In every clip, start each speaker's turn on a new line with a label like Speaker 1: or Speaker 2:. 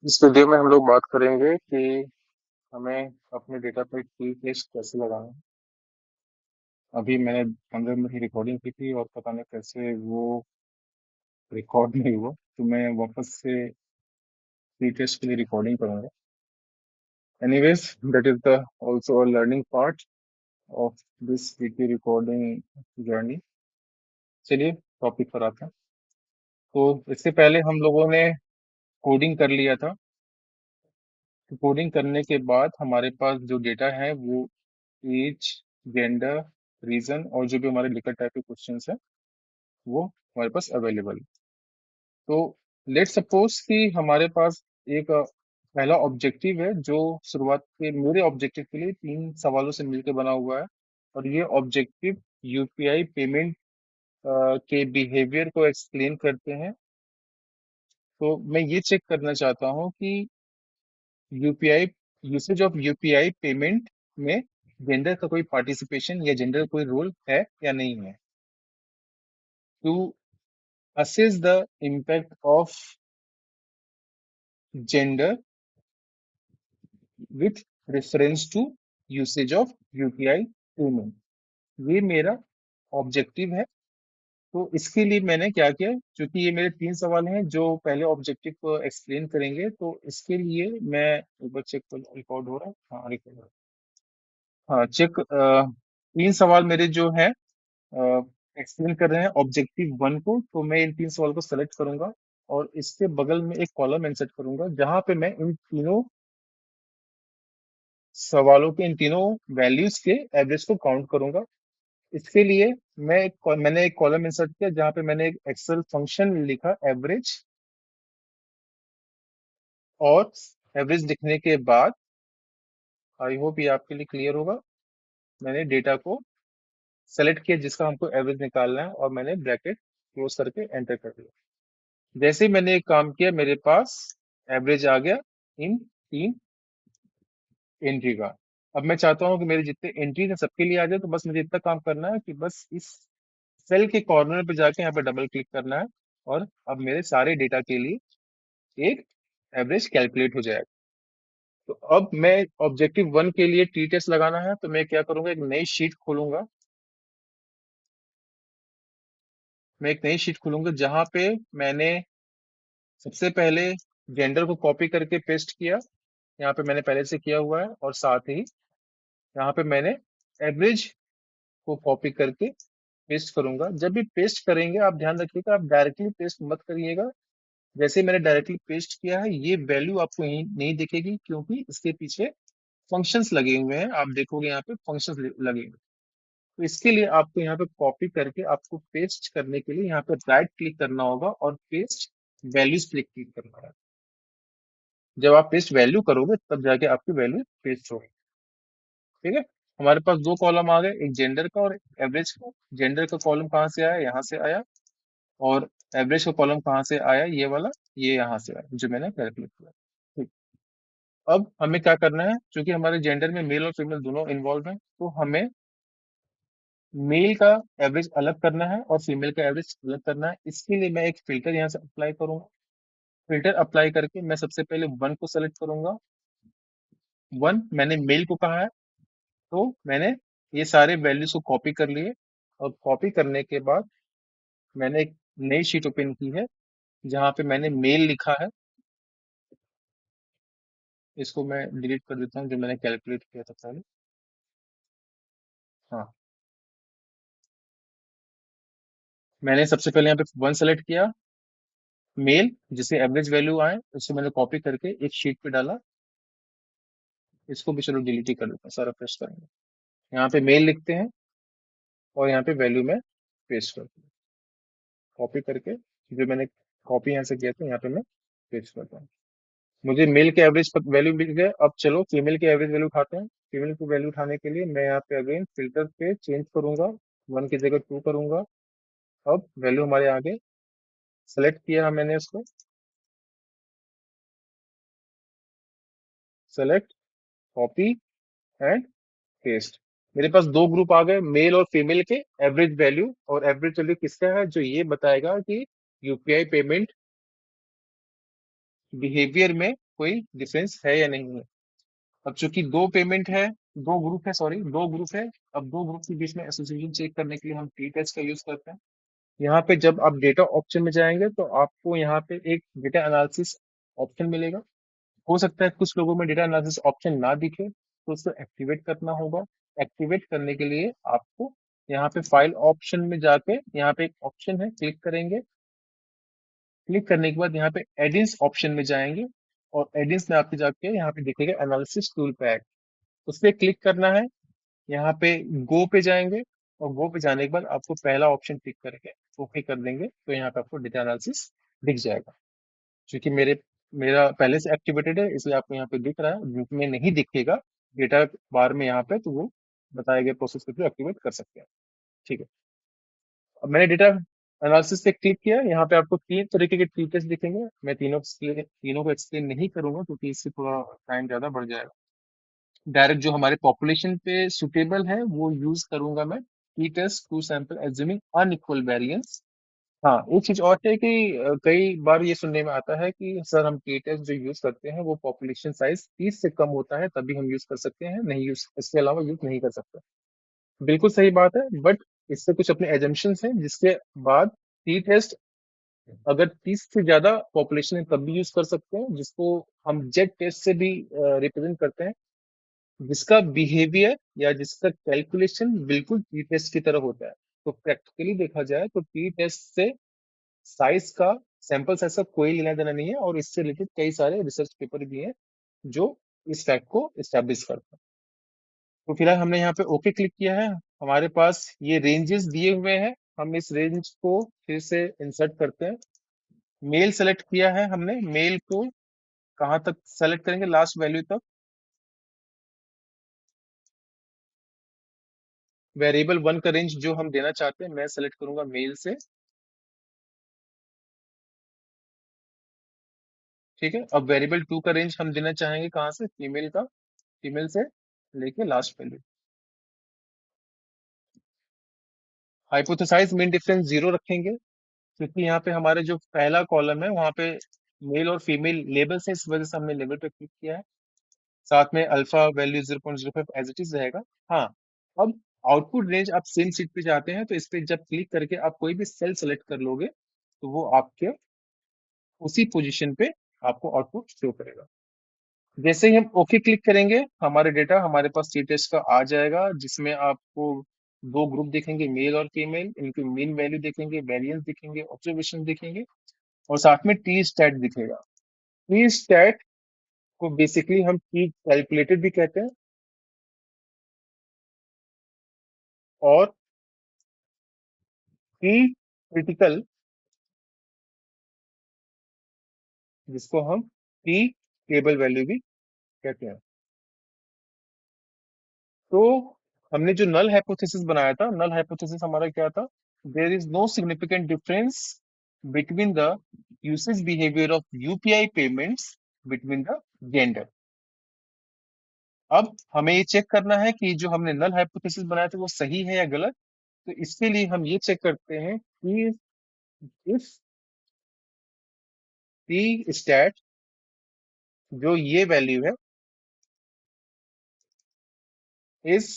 Speaker 1: इस वीडियो में हम लोग बात करेंगे कि हमें अपने डेटा पर की टेस्ट कैसे लगाना है। अभी मैंने 15 मिनट की रिकॉर्डिंग की थी और पता नहीं कैसे वो रिकॉर्ड नहीं हुआ, तो मैं वापस से की टेस्ट के लिए रिकॉर्डिंग करूंगा। Anyways, that is the also a learning part of this video recording journey. चलिए टॉपिक पर आते हैं। तो इससे पहले हम लोगों ने कोडिंग कर लिया था। तो कोडिंग करने के बाद हमारे पास जो डेटा है वो एज, जेंडर, रीजन और जो भी हमारे लिखत टाइप के क्वेश्चंस है वो हमारे पास अवेलेबल है। तो लेट सपोज कि हमारे पास एक पहला ऑब्जेक्टिव है जो शुरुआत के मेरे ऑब्जेक्टिव के लिए 3 सवालों से मिलकर बना हुआ है। और ये ऑब्जेक्टिव यूपीआई पेमेंट के बिहेवियर को एक्सप्लेन करते हैं। तो मैं ये चेक करना चाहता हूँ कि UPI usage of UPI payment में जेंडर का कोई पार्टिसिपेशन या जेंडर का कोई रोल है या नहीं है। To assess the impact of gender with reference to usage of UPI payment। ये मेरा ऑब्जेक्टिव है। तो इसके लिए मैंने क्या किया, क्योंकि ये मेरे 3 सवाल हैं जो पहले ऑब्जेक्टिव को एक्सप्लेन करेंगे, तो इसके लिए मैं एक बार चेक कर, रिकॉर्ड हो रहा है? हाँ, रिकॉर्ड हो रहा है। हाँ, चेक। 3 सवाल मेरे जो है एक्सप्लेन कर रहे हैं ऑब्जेक्टिव 1 को, तो मैं इन 3 सवाल को सेलेक्ट करूंगा और इसके बगल में एक कॉलम इंसर्ट करूंगा जहां पे मैं इन तीनों सवालों के, इन तीनों वैल्यूज के एवरेज को काउंट करूंगा। इसके लिए मैंने एक कॉलम इंसर्ट किया जहां पे मैंने एक एक्सेल फंक्शन लिखा एवरेज। और एवरेज लिखने के बाद आई होप ये आपके लिए क्लियर होगा। मैंने डेटा को सेलेक्ट किया जिसका हमको एवरेज निकालना है और मैंने ब्रैकेट क्लोज करके एंटर कर दिया। जैसे ही मैंने एक काम किया मेरे पास एवरेज आ गया इन 3 एंट्री का। अब मैं चाहता हूँ कि मेरे जितने एंट्रीज हैं सबके लिए आ जाए, तो बस मुझे इतना काम करना है कि बस इस सेल के कॉर्नर पे जाके यहाँ पे डबल क्लिक करना है और अब मेरे सारे डेटा के लिए एक एवरेज कैलकुलेट हो जाएगा। तो अब मैं ऑब्जेक्टिव 1 के लिए टी टेस्ट लगाना है, तो मैं क्या करूंगा, एक नई शीट खोलूंगा। मैं एक नई शीट खोलूंगा जहां पे मैंने सबसे पहले जेंडर को कॉपी करके पेस्ट किया। यहाँ पे मैंने पहले से किया हुआ है, और साथ ही यहाँ पे मैंने एवरेज को कॉपी करके पेस्ट करूंगा। जब भी पेस्ट करेंगे आप ध्यान रखिएगा, आप डायरेक्टली पेस्ट मत करिएगा। जैसे मैंने डायरेक्टली पेस्ट किया है ये वैल्यू आपको यहीं नहीं दिखेगी, क्योंकि इसके पीछे फंक्शंस लगे हुए हैं। आप देखोगे यहाँ पे फंक्शंस लगे हुए हैं। तो इसके लिए आपको यहाँ पे कॉपी करके आपको पेस्ट करने के लिए यहाँ पे राइट क्लिक करना होगा और पेस्ट वैल्यूज क्लिक क्लिक करना है। जब आप पेस्ट वैल्यू करोगे तब जाके आपकी वैल्यू पेस्ट होगी। ठीक है। हमारे पास 2 कॉलम आ गए, एक जेंडर का और एक एवरेज का। जेंडर का कॉलम कहाँ से आया? यहाँ से आया। और एवरेज का कॉलम कहाँ से आया? ये वाला, ये यहाँ से आया जो मैंने कैलकुलेट किया। ठीक। अब हमें क्या करना है, क्योंकि हमारे जेंडर में मेल और फीमेल दोनों इन्वॉल्व हैं, तो हमें मेल का एवरेज अलग करना है और फीमेल का एवरेज अलग करना है। इसके लिए मैं एक फिल्टर यहाँ से अप्लाई करूंगा। फिल्टर अप्लाई करके मैं सबसे पहले 1 को सेलेक्ट करूंगा। 1 मैंने मेल को कहा है, तो मैंने ये सारे वैल्यूज को कॉपी कर लिए। और कॉपी करने के बाद मैंने एक नई शीट ओपन की है जहां पे मैंने मेल लिखा है। इसको मैं डिलीट कर देता हूँ जो मैंने कैलकुलेट किया था पहले। हाँ, मैंने सबसे पहले यहाँ पे 1 सेलेक्ट किया, मेल, जिसे एवरेज वैल्यू आए उससे मैंने कॉपी करके एक शीट पे डाला। इसको भी चलो डिलीट ही कर देता हूँ, सारा पेस्ट करेंगे। यहाँ पे मेल लिखते हैं और यहाँ पे वैल्यू में पेस्ट करते हैं, कॉपी करके। जो मैंने कॉपी यहाँ से किया था यहाँ पे मैं पेस्ट करता हूँ। मुझे मेल के एवरेज वैल्यू मिल गए। अब चलो फीमेल के एवरेज वैल्यू उठाते हैं। फीमेल की वैल्यू उठाने के लिए मैं यहाँ पे अगेन फिल्टर पे चेंज करूंगा, 1 की जगह 2 करूंगा। अब वैल्यू हमारे आगे सेलेक्ट किया मैंने इसको, सेलेक्ट, कॉपी एंड पेस्ट। मेरे पास 2 ग्रुप आ गए, मेल और फीमेल के एवरेज वैल्यू। और एवरेज वैल्यू किसका है? जो ये बताएगा कि यूपीआई पेमेंट बिहेवियर में कोई डिफरेंस है या नहीं है। अब चूंकि दो पेमेंट है, दो ग्रुप है, सॉरी दो ग्रुप है, अब दो ग्रुप के बीच में एसोसिएशन चेक करने के लिए हम टी टेस्ट का यूज करते हैं। यहाँ पे जब आप डेटा ऑप्शन में जाएंगे तो आपको यहाँ पे एक डेटा एनालिसिस ऑप्शन मिलेगा। हो सकता है कुछ लोगों में डेटा एनालिसिस ऑप्शन ना दिखे, तो उसको एक्टिवेट करना होगा। एक्टिवेट करने के लिए आपको यहाँ पे फाइल ऑप्शन में जाके यहाँ पे एक ऑप्शन है, क्लिक करेंगे। क्लिक करने के बाद यहाँ पे एडिंस ऑप्शन में जाएंगे और एडिंस में आपके जाके यहाँ पे दिखेगा एनालिसिस टूल पैक, उस पर क्लिक करना है। यहाँ पे गो पे जाएंगे और गो पे जाने के बाद आपको पहला ऑप्शन टिक करके ओके कर देंगे तो यहाँ पे आपको डेटा एनालिसिस दिख जाएगा। क्योंकि मेरा पहले से एक्टिवेटेड है इसलिए आपको यहाँ पे दिख रहा है, ग्रुप में नहीं दिखेगा डेटा बार में यहाँ पे, तो वो बताए गए प्रोसेस के थ्रू एक्टिवेट कर सकते हैं। ठीक है, अब मैंने डेटा एनालिसिस पे क्लिक किया। यहाँ पे आपको तीन तरीके के फीचर्स दिखेंगे। मैं तीनों को एक्सप्लेन नहीं करूंगा क्योंकि इससे थोड़ा टाइम ज्यादा बढ़ जाएगा। डायरेक्ट जो हमारे पॉपुलेशन पे सुटेबल है वो यूज करूंगा मैं, T test two sample assuming unequal variance. हाँ, एक चीज और है कि कई बार ये सुनने में आता है कि सर हम टी टेस्ट जो यूज करते हैं वो पॉपुलेशन साइज 30 से कम होता है तभी हम यूज कर सकते हैं, नहीं यूज इसके अलावा यूज नहीं कर सकते। बिल्कुल सही बात है, बट इससे कुछ अपने एजम्पशंस हैं जिसके बाद टी टेस्ट अगर 30 से ज्यादा पॉपुलेशन है तब भी यूज कर सकते हैं, जिसको हम जेड टेस्ट से भी रिप्रेजेंट करते हैं, जिसका बिहेवियर या जिसका कैलकुलेशन बिल्कुल टी टेस्ट की तरह होता है। तो प्रैक्टिकली देखा जाए तो टी टेस्ट से साइज का, सैंपल साइज का कोई लेना देना नहीं है, और इससे रिलेटेड कई सारे रिसर्च पेपर भी हैं जो इस फैक्ट को एस्टेब्लिश करते हैं। तो फिलहाल हमने यहाँ पे ओके क्लिक किया है, हमारे पास ये रेंजेस दिए हुए हैं। हम इस रेंज को फिर से इंसर्ट करते हैं। मेल सेलेक्ट किया है हमने, मेल को कहाँ तक सेलेक्ट करेंगे, लास्ट वैल्यू तक। वेरिएबल वन का रेंज जो हम देना चाहते हैं मैं सेलेक्ट करूंगा मेल से। ठीक है, अब वेरिएबल टू का रेंज हम देना चाहेंगे कहाँ से, फीमेल का, फीमेल से लेके last value. Hypothesised mean difference zero रखेंगे क्योंकि यहाँ पे हमारे जो पहला कॉलम है वहाँ पे मेल और फीमेल लेबल्स है, इस वजह से हमने लेबल पे क्लिक किया है। साथ में alpha value 0.05 as it is रहेगा। हाँ, अब आउटपुट रेंज आप सेम सीट पे जाते हैं तो इस पे जब क्लिक करके आप कोई भी सेल सेलेक्ट कर लोगे तो वो आपके उसी पोजीशन पे आपको आउटपुट शो करेगा। जैसे ही हम ओके क्लिक करेंगे हमारे डेटा हमारे पास टी टेस्ट का आ जाएगा, जिसमें आपको दो ग्रुप दिखेंगे, मेल और फीमेल, इनकी मीन वैल्यू दिखेंगे, वेरिएंस दिखेंगे, ऑब्जर्वेशन दिखेंगे, और साथ में टी स्टैट दिखेगा। टी स्टैट को बेसिकली हम टी कैलकुलेटेड भी कहते हैं, और टी क्रिटिकल जिसको हम टी टेबल वैल्यू भी कहते हैं। तो हमने जो नल हाइपोथेसिस बनाया था, नल हाइपोथेसिस हमारा क्या था, there is no significant difference between the usage behaviour of UPI payments between the gender. अब हमें ये चेक करना है कि जो हमने नल हाइपोथेसिस बनाया था वो सही है या गलत। तो इसके लिए हम ये चेक करते हैं कि इफ टी स्टैट जो ये वैल्यू है is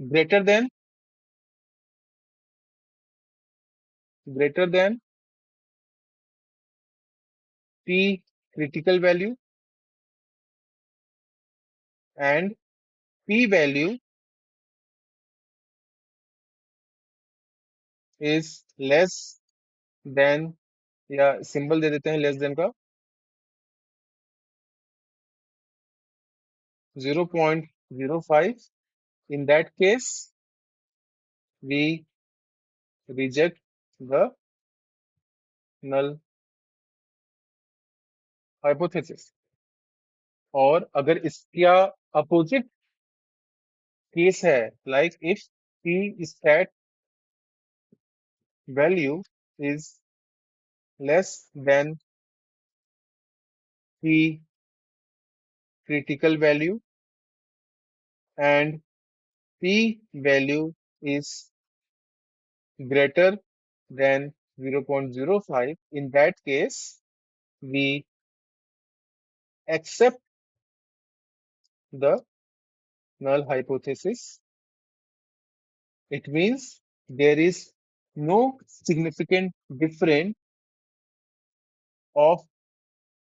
Speaker 1: greater than greater than P critical value and P value is less than, या सिंबल दे देते हैं लेस देन का, 0.05। In that case we reject the null hypothesis। और अगर इसका अपोजिट केस है, like if P stat value is less than P critical value and P value is greater than 0.05, in that case, we accept the null hypothesis. It means there is no significant difference of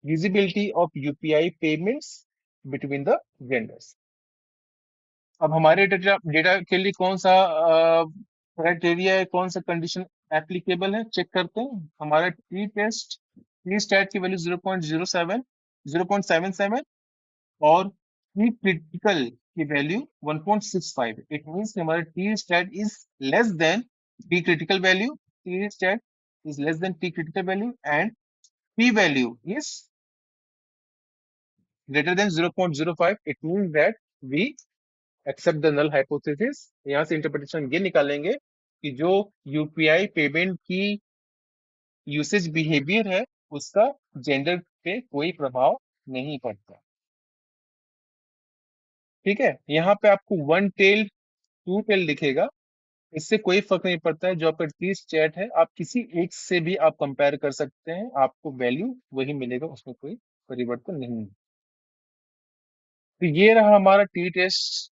Speaker 1: usability of UPI payments between the genders. अब हमारे data के लिए कौन सा criteria है, कौन सा condition applicable है, चेक करते हैं। हमारा टी स्टैट की वैल्यू 0.77 और टी क्रिटिकल की वैल्यू 1.65। इट मींस हमारा T stat is less than T critical value, T stat is less than T critical value and p value is greater than 0.05. It means that we accept the null hypothesis. यहाँ से interpretation ये निकालेंगे कि जो UPI payment की usage behaviour है उसका gender पे कोई प्रभाव नहीं पड़ता। ठीक है, यहाँ पे आपको 1 टेल 2 टेल दिखेगा, इससे कोई फर्क नहीं पड़ता है। जो आपका टी चैट है आप किसी एक से भी आप कंपेयर कर सकते हैं, आपको वैल्यू वही मिलेगा, उसमें कोई परिवर्तन नहीं है। तो ये रहा हमारा टी टेस्ट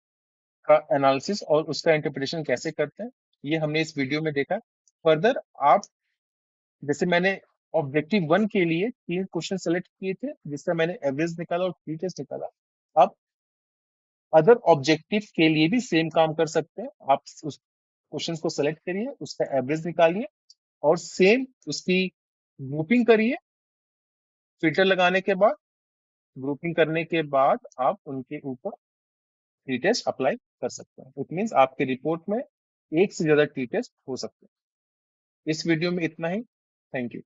Speaker 1: का एनालिसिस और उसका इंटरप्रिटेशन कैसे करते हैं, ये हमने इस वीडियो में देखा। फर्दर आप, जैसे मैंने ऑब्जेक्टिव 1 के लिए 3 क्वेश्चन सेलेक्ट किए थे जिसका मैंने एवरेज निकाला और टी टेस्ट निकाला, आप अदर ऑब्जेक्टिव के लिए भी सेम काम कर सकते हैं। आप उस क्वेश्चन को सेलेक्ट करिए, उसका एवरेज निकालिए और सेम उसकी ग्रुपिंग करिए। फिल्टर लगाने के बाद, ग्रुपिंग करने के बाद आप उनके ऊपर टी टेस्ट अप्लाई कर सकते हैं। इट मीन्स आपके रिपोर्ट में एक से ज्यादा टी टेस्ट हो सकते हैं। इस वीडियो में इतना ही। Thank you.